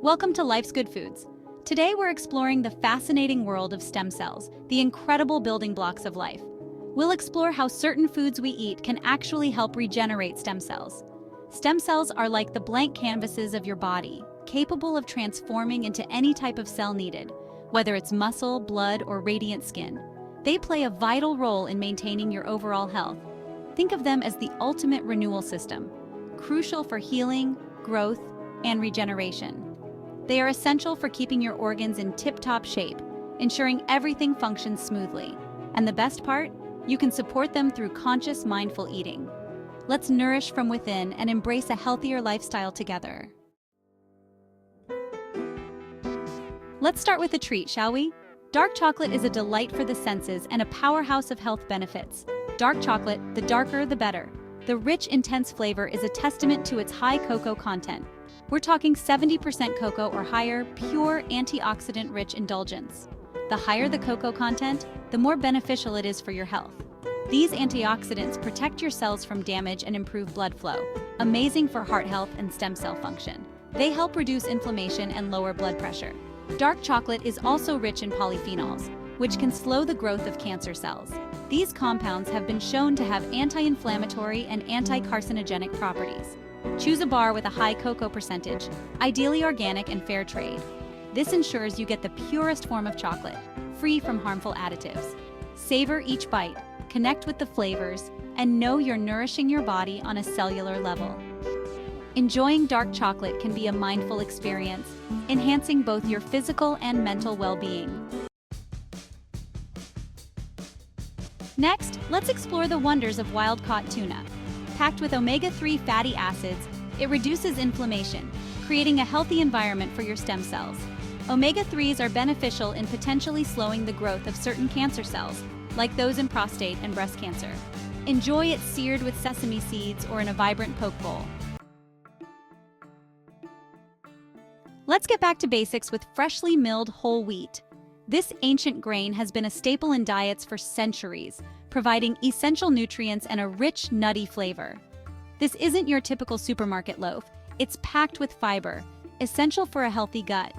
Welcome to Life's Good Foods. Today we're exploring the fascinating world of stem cells, the incredible building blocks of life. We'll explore how certain foods we eat can actually help regenerate stem cells. Stem cells are like the blank canvases of your body, capable of transforming into any type of cell needed, whether it's muscle, blood, or radiant skin. They play a vital role in maintaining your overall health. Think of them as the ultimate renewal system, crucial for healing, growth, and regeneration. They are essential for keeping your organs in tip-top shape, ensuring everything functions smoothly. And the best part? You can support them through conscious, mindful eating. Let's nourish from within and embrace a healthier lifestyle together. Let's start with a treat, shall we? Dark chocolate is a delight for the senses and a powerhouse of health benefits. Dark chocolate, the darker the better. The rich, intense flavor is a testament to its high cocoa content. We're talking 70% cocoa or higher, pure, antioxidant-rich indulgence. The higher the cocoa content, the more beneficial it is for your health. These antioxidants protect your cells from damage and improve blood flow, amazing for heart health and stem cell function. They help reduce inflammation and lower blood pressure. Dark chocolate is also rich in polyphenols, which can slow the growth of cancer cells. These compounds have been shown to have anti-inflammatory and anti-carcinogenic properties. Choose a bar with a high cocoa percentage, ideally organic and fair trade. This ensures you get the purest form of chocolate, free from harmful additives. Savor each bite, connect with the flavors, and know you're nourishing your body on a cellular level. Enjoying dark chocolate can be a mindful experience, enhancing both your physical and mental well-being. Next, let's explore the wonders of wild-caught tuna. Packed with omega-3 fatty acids, it reduces inflammation, creating a healthy environment for your stem cells. Omega-3s are beneficial in potentially slowing the growth of certain cancer cells, like those in prostate and breast cancer. Enjoy it seared with sesame seeds or in a vibrant poke bowl. Let's get back to basics with freshly milled whole wheat. This ancient grain has been a staple in diets for centuries, providing essential nutrients and a rich, nutty flavor. This isn't your typical supermarket loaf. It's packed with fiber, essential for a healthy gut.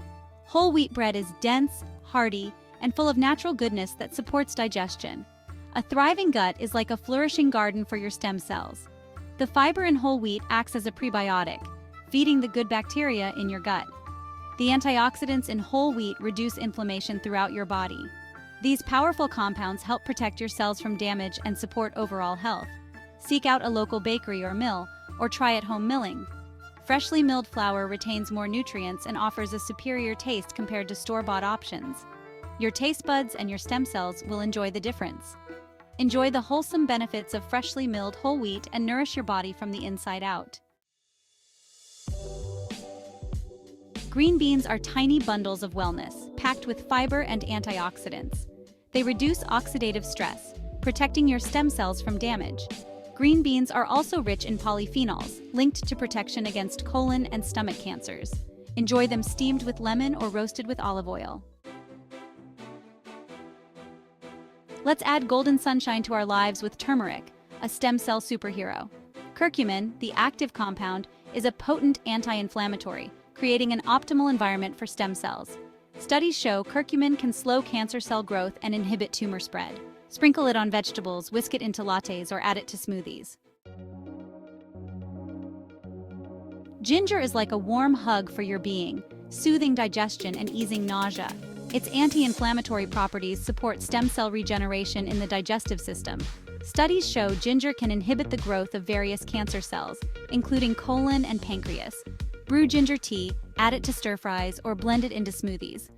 Whole wheat bread is dense, hearty, and full of natural goodness that supports digestion. A thriving gut is like a flourishing garden for your stem cells. The fiber in whole wheat acts as a prebiotic, feeding the good bacteria in your gut. The antioxidants in whole wheat reduce inflammation throughout your body. These powerful compounds help protect your cells from damage and support overall health. Seek out a local bakery or mill, or try at-home milling. Freshly milled flour retains more nutrients and offers a superior taste compared to store-bought options. Your taste buds and your stem cells will enjoy the difference. Enjoy the wholesome benefits of freshly milled whole wheat and nourish your body from the inside out. Green beans are tiny bundles of wellness, packed with fiber and antioxidants. They reduce oxidative stress, protecting your stem cells from damage. Green beans are also rich in polyphenols, linked to protection against colon and stomach cancers. Enjoy them steamed with lemon or roasted with olive oil. Let's add golden sunshine to our lives with turmeric, a stem cell superhero. Curcumin, the active compound, is a potent anti-inflammatory, creating an optimal environment for stem cells. Studies show curcumin can slow cancer cell growth and inhibit tumor spread. Sprinkle it on vegetables, whisk it into lattes, or add it to smoothies. Ginger is like a warm hug for your being, soothing digestion and easing nausea. Its anti-inflammatory properties support stem cell regeneration in the digestive system. Studies show ginger can inhibit the growth of various cancer cells, including colon and pancreas. Brew ginger tea, add it to stir-fries, or blend it into smoothies.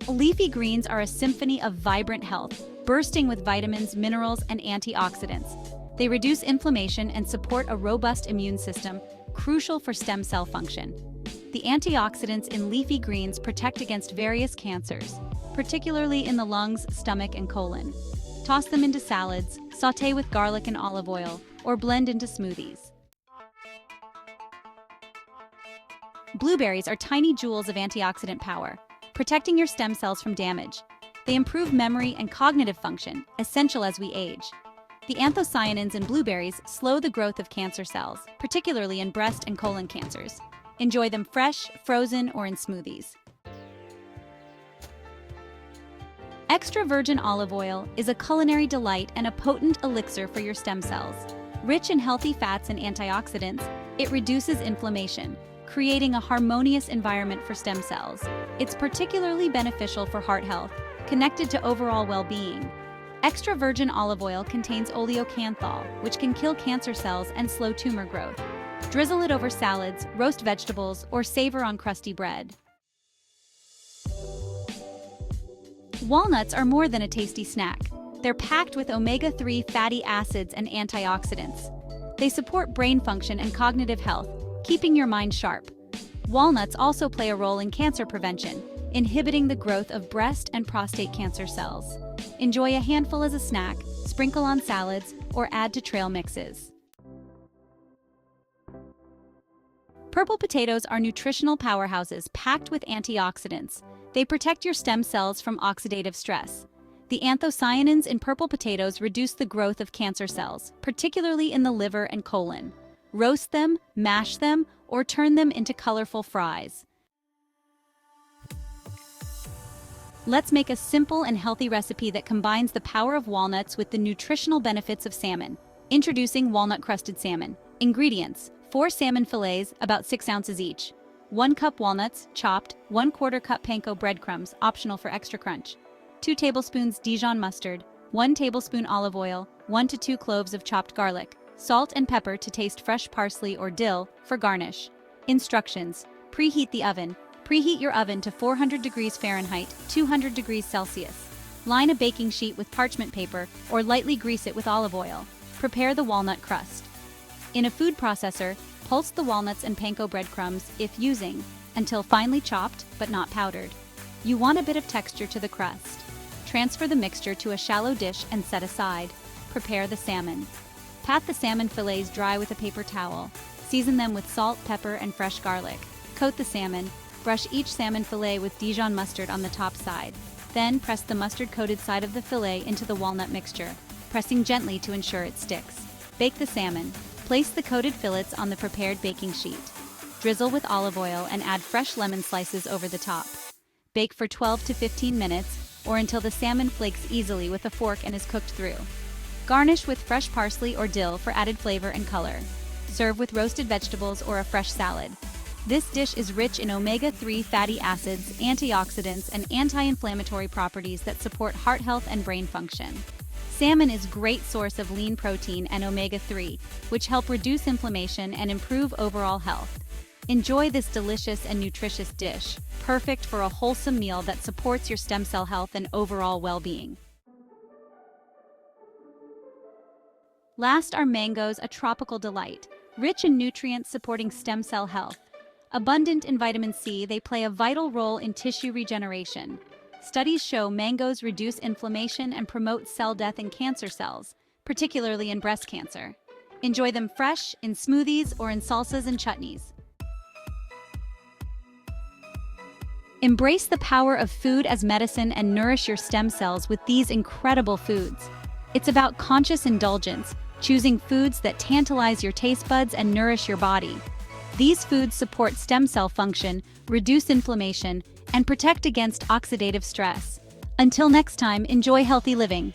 Leafy greens are a symphony of vibrant health, bursting with vitamins, minerals, and antioxidants. They reduce inflammation and support a robust immune system, crucial for stem cell function. The antioxidants in leafy greens protect against various cancers, particularly in the lungs, stomach, and colon. Toss them into salads, sauté with garlic and olive oil, or blend into smoothies. Blueberries are tiny jewels of antioxidant power, protecting your stem cells from damage. They improve memory and cognitive function, essential as we age. The anthocyanins in blueberries slow the growth of cancer cells, particularly in breast and colon cancers. Enjoy them fresh, frozen, or in smoothies. Extra virgin olive oil is a culinary delight and a potent elixir for your stem cells. Rich in healthy fats and antioxidants, it reduces inflammation, creating a harmonious environment for stem cells. It's particularly beneficial for heart health, connected to overall well-being. Extra virgin olive oil contains oleocanthal, which can kill cancer cells and slow tumor growth. Drizzle it over salads, roast vegetables, or savor on crusty bread. Walnuts are more than a tasty snack. They're packed with omega-3 fatty acids and antioxidants. They support brain function and cognitive health, keeping your mind sharp. Walnuts also play a role in cancer prevention, inhibiting the growth of breast and prostate cancer cells. Enjoy a handful as a snack, sprinkle on salads, or add to trail mixes. Purple potatoes are nutritional powerhouses packed with antioxidants. They protect your stem cells from oxidative stress. The anthocyanins in purple potatoes reduce the growth of cancer cells, particularly in the liver and colon. Roast them, mash them, or turn them into colorful fries. Let's make a simple and healthy recipe that combines the power of walnuts with the nutritional benefits of salmon. Introducing walnut-crusted salmon. Ingredients: 4 salmon fillets, about 6 ounces each. 1 cup walnuts, chopped. 1/4 cup panko breadcrumbs, optional for extra crunch. 2 tablespoons Dijon mustard. 1 tablespoon olive oil. 1 to 2 cloves of chopped garlic. Salt and pepper to taste fresh parsley or dill for garnish. Instructions: preheat the oven. Preheat your oven to 400 degrees Fahrenheit, 200 degrees Celsius. Line a baking sheet with parchment paper or lightly grease it with olive oil. Prepare the walnut crust. In a food processor, pulse the walnuts and panko breadcrumbs, if using, until finely chopped but not powdered. You want a bit of texture to the crust. Transfer the mixture to a shallow dish and set aside. Prepare the salmon. Pat the salmon fillets dry with a paper towel. Season them with salt, pepper, and fresh garlic. Coat the salmon. Brush each salmon fillet with Dijon mustard on the top side. Then press the mustard-coated side of the fillet into the walnut mixture, pressing gently to ensure it sticks. Bake the salmon. Place the coated fillets on the prepared baking sheet. Drizzle with olive oil and add fresh lemon slices over the top. Bake for 12 to 15 minutes or until the salmon flakes easily with a fork and is cooked through. Garnish with fresh parsley or dill for added flavor and color. Serve with roasted vegetables or a fresh salad. This dish is rich in omega-3 fatty acids, antioxidants, and anti-inflammatory properties that support heart health and brain function. Salmon is a great source of lean protein and omega-3, which help reduce inflammation and improve overall health. Enjoy this delicious and nutritious dish, perfect for a wholesome meal that supports your stem cell health and overall well-being. Last are mangoes, a tropical delight, rich in nutrients supporting stem cell health. Abundant in vitamin C, they play a vital role in tissue regeneration. Studies show mangoes reduce inflammation and promote cell death in cancer cells, particularly in breast cancer. Enjoy them fresh, in smoothies, or in salsas and chutneys. Embrace the power of food as medicine and nourish your stem cells with these incredible foods. It's about conscious indulgence, choosing foods that tantalize your taste buds and nourish your body. These foods support stem cell function, reduce inflammation, and protect against oxidative stress. Until next time, enjoy healthy living.